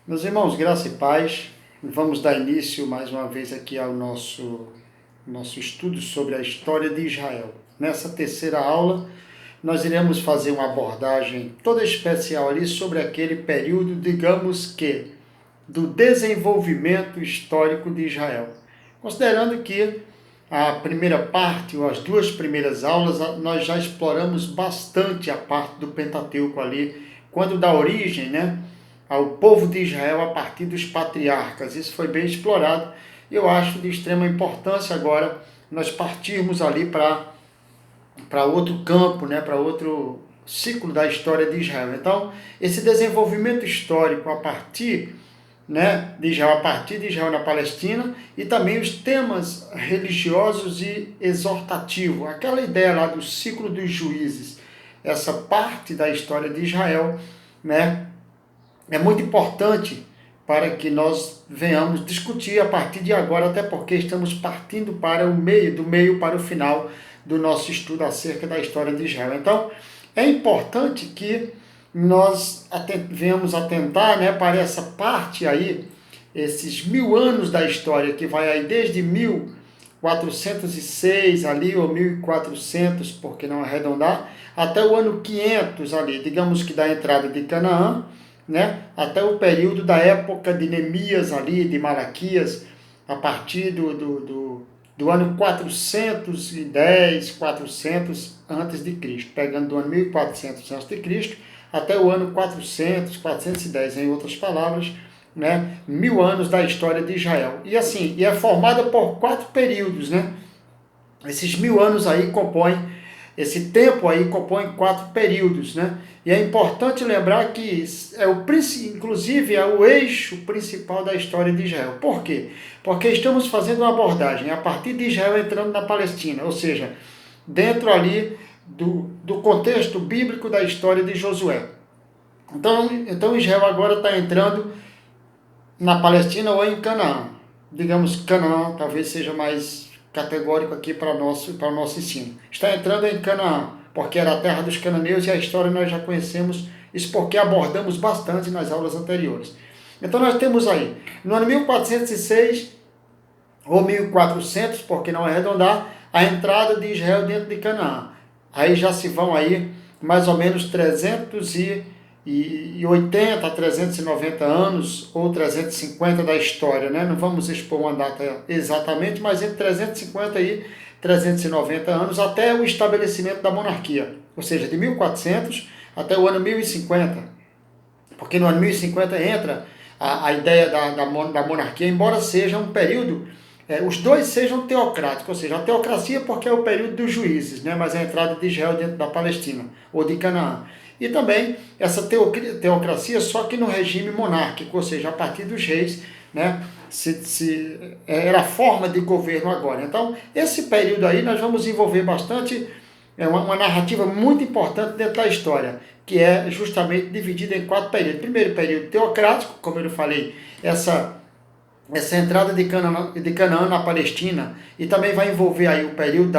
Meus irmãos, graça e paz, vamos dar início mais uma vez aqui ao nosso estudo sobre a história de Israel. Nessa terceira aula, nós iremos fazer uma abordagem toda especial ali sobre aquele período, digamos que, do desenvolvimento histórico de Israel. Considerando que a primeira parte, ou as duas primeiras aulas, nós já exploramos bastante a parte do Pentateuco ali, quando dá origem, né, ao povo de Israel a partir dos patriarcas. Isso foi bem explorado e eu acho de extrema importância agora nós partirmos ali para outro campo, né, para outro ciclo da história de Israel. Então, esse desenvolvimento histórico a partir, né, de Israel, a partir de Israel na Palestina, e também os temas religiosos e exortativos, aquela ideia lá do ciclo dos juízes, essa parte da história de Israel, né, é muito importante para que nós venhamos discutir a partir de agora, até porque estamos partindo para o meio, do meio para o final do nosso estudo acerca da história de Israel. Então, é importante que nós venhamos atentar, né, para essa parte aí, esses 1000 anos da história, que vai aí desde 1406 ali, ou 1400, por que não arredondar, até o ano 500 ali, digamos que da entrada de Canaã, né, até o período da época de Neemias ali, de Malaquias, a partir do ano 410, 400 antes de Cristo, pegando do ano 1400 antes de Cristo até o ano 400, 410, em outras palavras, né, 1000 anos da história de Israel. E assim, é formada por 4 períodos, né? Esses 1000 anos aí compõem, esse tempo aí compõe 4 períodos, né? E é importante lembrar que inclusive é o eixo principal da história de Israel. Por quê? Porque estamos fazendo uma abordagem a partir de Israel entrando na Palestina, ou seja, dentro ali do contexto bíblico da história de Josué. Então Israel agora está entrando na Palestina ou em Canaã. Digamos que Canaã talvez seja mais categórico aqui para o nosso ensino. Está entrando em Canaã, porque era a terra dos cananeus e a história nós já conhecemos, isso porque abordamos bastante nas aulas anteriores. Então nós temos aí, no ano 1406 ou 1400, por que não arredondar, a entrada de Israel dentro de Canaã. Aí já se vão aí mais ou menos 380 a 390 anos ou 350 da história, né? Não vamos expor uma data exatamente, mas entre 350 e 390 anos até o estabelecimento da monarquia, ou seja, de 1400 até o ano 1050, porque no ano 1050 entra a ideia da monarquia, embora seja um período, os dois sejam teocráticos, ou seja, a teocracia porque é o período dos juízes, né, mas a entrada de Israel dentro da Palestina, ou de Canaã. E também essa teocracia só que no regime monárquico, ou seja, a partir dos reis, né, era a forma de governo agora. Então, esse período aí nós vamos envolver bastante, uma narrativa muito importante dentro da história, que é justamente dividida em 4 períodos. Primeiro período teocrático, como eu falei, essa entrada de Canaã na Palestina, e também vai envolver aí o período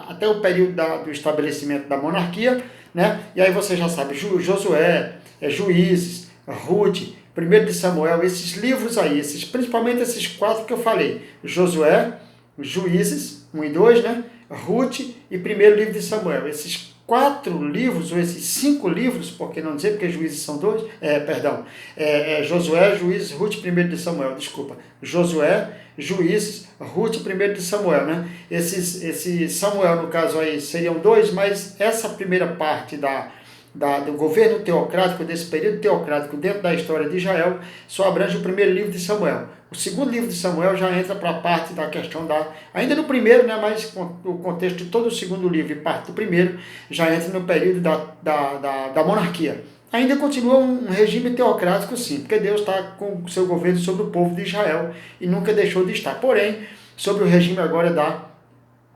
até o período do estabelecimento da monarquia, né? E aí você já sabe, Josué, Juízes, Ruth, 1 de Samuel, esses livros aí, principalmente esses 4 que eu falei, Josué, Juízes, 1 e 2, né? Ruth e 1º livro de Samuel. Esses 4 livros, ou esses 5 livros, por que não dizer, porque Juízes são 2, Josué, Juízes, Ruth, 1 de Samuel, desculpa. Josué, Juízes, Ruth, 1 de Samuel, né? Esse Samuel, no caso aí, seriam 2, mas essa primeira parte do governo teocrático, desse período teocrático dentro da história de Israel, só abrange o 1º livro de Samuel. O 2º livro de Samuel já entra para a parte da questão ainda no primeiro, né, mas o contexto de todo o 2º livro e parte do primeiro já entra no período da monarquia. Ainda continua um regime teocrático, sim, porque Deus está com o seu governo sobre o povo de Israel e nunca deixou de estar. Porém, sobre o regime agora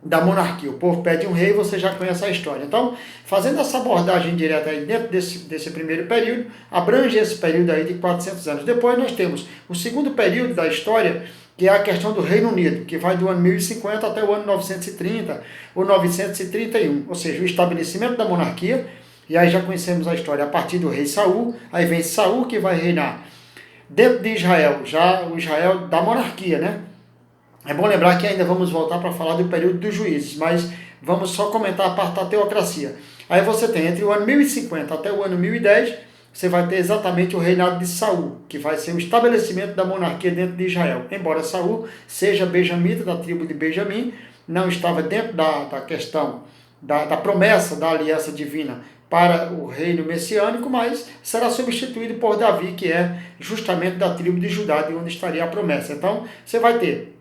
da monarquia. O povo pede um rei, você já conhece a história. Então, fazendo essa abordagem direta aí dentro desse primeiro período, abrange esse período aí de 400 anos. Depois nós temos o 2º período da história, que é a questão do Reino Unido, que vai do ano 1050 até o ano 930 ou 931, ou seja, o estabelecimento da monarquia, e aí já conhecemos a história a partir do rei Saul, aí vem Saul que vai reinar Dentro de Israel, já o Israel da monarquia, né? É bom lembrar que ainda vamos voltar para falar do período dos juízes, mas vamos só comentar a parte da teocracia. Aí você tem entre o ano 1050 até o ano 1010, você vai ter exatamente o reinado de Saul, que vai ser o estabelecimento da monarquia dentro de Israel. Embora Saul seja benjamita, da tribo de Benjamim, não estava dentro da questão da promessa da aliança divina para o reino messiânico, mas será substituído por Davi, que é justamente da tribo de Judá, de onde estaria a promessa. Então, você vai ter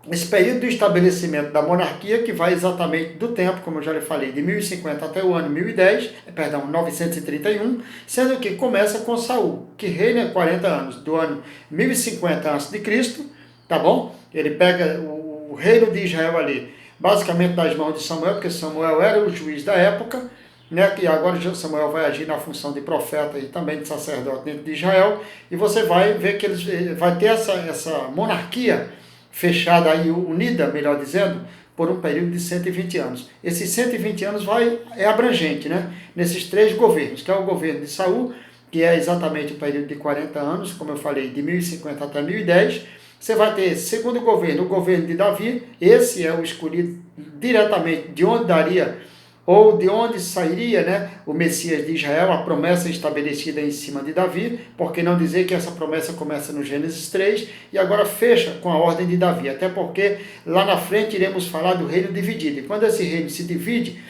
esse período do estabelecimento da monarquia, que vai exatamente do tempo, como eu já lhe falei, de 1050 até o ano 931, sendo que começa com Saul, que reina 40 anos, do ano 1050 a.C., tá bom? Ele pega o reino de Israel ali, basicamente das mãos de Samuel, porque Samuel era o juiz da época, né, que agora Samuel vai agir na função de profeta e também de sacerdote dentro de Israel, e você vai ver que vai ter essa monarquia fechada aí, unida, melhor dizendo, por um período de 120 anos. Esses 120 anos é abrangente, né? Nesses três governos, que é o governo de Saul, que é exatamente o período de 40 anos, como eu falei, de 1050 até 1010. Você vai ter, segundo governo, o governo de Davi. Esse é o escolhido diretamente de onde daria, ou de onde sairia, né, o Messias de Israel, a promessa estabelecida em cima de Davi, por que não dizer que essa promessa começa no Gênesis 3 e agora fecha com a ordem de Davi, até porque lá na frente iremos falar do reino dividido, e quando esse reino se divide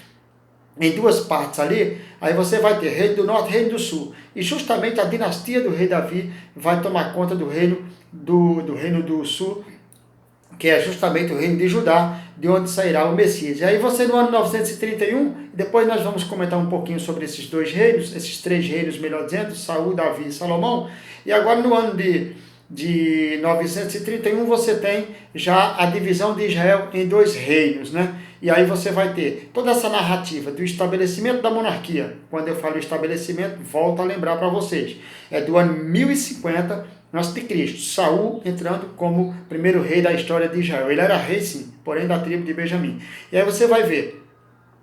em duas partes ali, aí você vai ter reino do norte e reino do sul, e justamente a dinastia do rei Davi vai tomar conta do reino do sul, que é justamente o reino de Judá, de onde sairá o Messias. E aí você no ano 931, depois nós vamos comentar um pouquinho sobre esses dois reinos, esses três reinos, melhor dizendo, Saul, Davi e Salomão. E agora no ano de 931 você tem já a divisão de Israel em dois reinos, né? E aí você vai ter toda essa narrativa do estabelecimento da monarquia. Quando eu falo estabelecimento, volto a lembrar para vocês. É do ano 1050 a.C., Saul entrando como primeiro rei da história de Israel. Ele era rei sim, porém da tribo de Benjamim. E aí você vai ver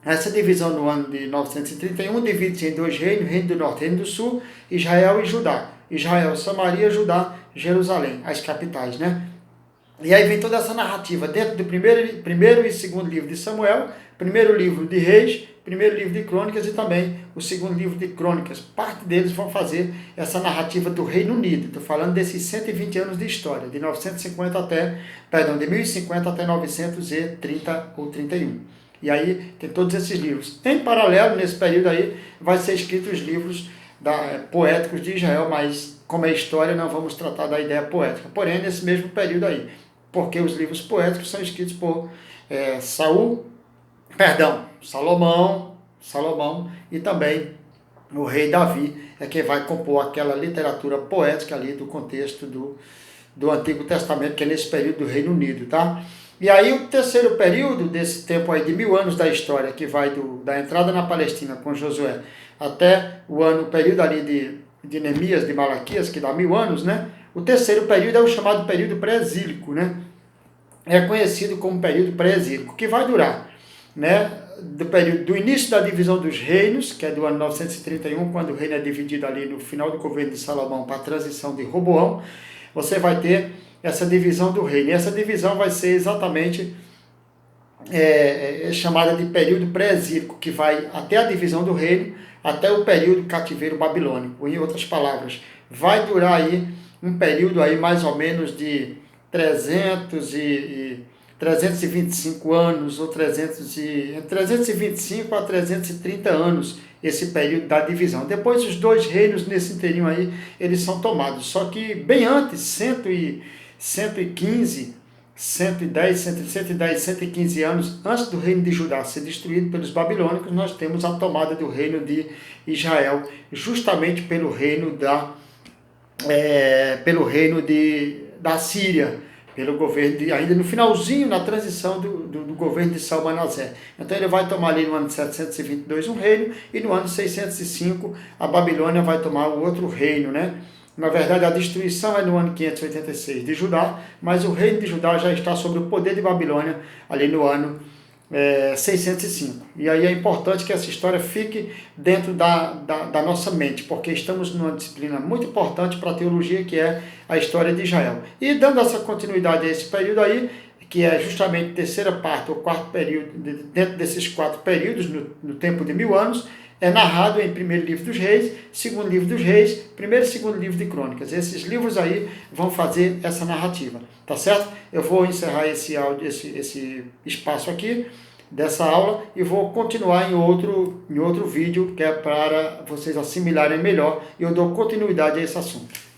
essa divisão no ano de 931, divide-se em dois reinos, reino do norte e reino do sul, Israel e Judá. Israel, Samaria, Judá, Jerusalém, as capitais, né? E aí vem toda essa narrativa dentro do primeiro e segundo livro de Samuel, primeiro livro de Reis, primeiro livro de Crônicas e também o segundo livro de Crônicas. Parte deles vão fazer essa narrativa do Reino Unido. Estou falando desses 120 anos de história, de 1050 até 930 ou 31. E aí tem todos esses livros. Em paralelo, nesse período aí, vai ser escritos os livros poéticos de Israel, mas como é história, não vamos tratar da ideia poética. Porém, nesse mesmo período aí, porque os livros poéticos são escritos por Salomão e também o rei Davi é quem vai compor aquela literatura poética ali do contexto do Antigo Testamento, que é nesse período do Reino Unido, tá? E aí o terceiro período desse tempo aí de 1000 anos da história, que vai da entrada na Palestina com Josué até o período ali de Neemias, de Malaquias, que dá 1000 anos, né? O terceiro período é o chamado período pré-exílico, né? É conhecido como período pré-exílico, que vai durar, né, do início da divisão dos reinos, que é do ano 931, quando o reino é dividido ali no final do governo de Salomão para a transição de Roboão. Você vai ter essa divisão do reino. E essa divisão vai ser exatamente chamada de período pré-exílico, que vai até a divisão do reino, até o período cativeiro babilônico. Em outras palavras, vai durar aí um período aí mais ou menos de 325 anos, ou 325 a 330 anos, esse período da divisão. Depois os dois reinos nesse inteirinho aí, eles são tomados. Só que bem antes, 115 115 anos antes do reino de Judá ser destruído pelos babilônicos, nós temos a tomada do reino de Israel, justamente pelo reino da Síria, pelo governo ainda no finalzinho, na transição do governo de Salmanasé. Então ele vai tomar ali no ano de 722 um reino, e no ano de 605 a Babilônia vai tomar o outro reino, né? Na verdade, a destruição é no ano 586 de Judá, mas o reino de Judá já está sob o poder de Babilônia ali no ano 605. E aí é importante que essa história fique dentro da nossa mente, porque estamos numa disciplina muito importante para a teologia, que é a história de Israel. E dando essa continuidade a esse período aí, que é justamente a terceira parte, ou quarto período, dentro desses 4 períodos, no tempo de 1000 anos, é narrado em primeiro livro dos reis, segundo livro dos reis, primeiro e segundo livro de crônicas. Esses livros aí vão fazer essa narrativa, tá certo? Eu vou encerrar esse áudio, esse espaço aqui dessa aula e vou continuar em outro vídeo, que é para vocês assimilarem melhor, e eu dou continuidade a esse assunto.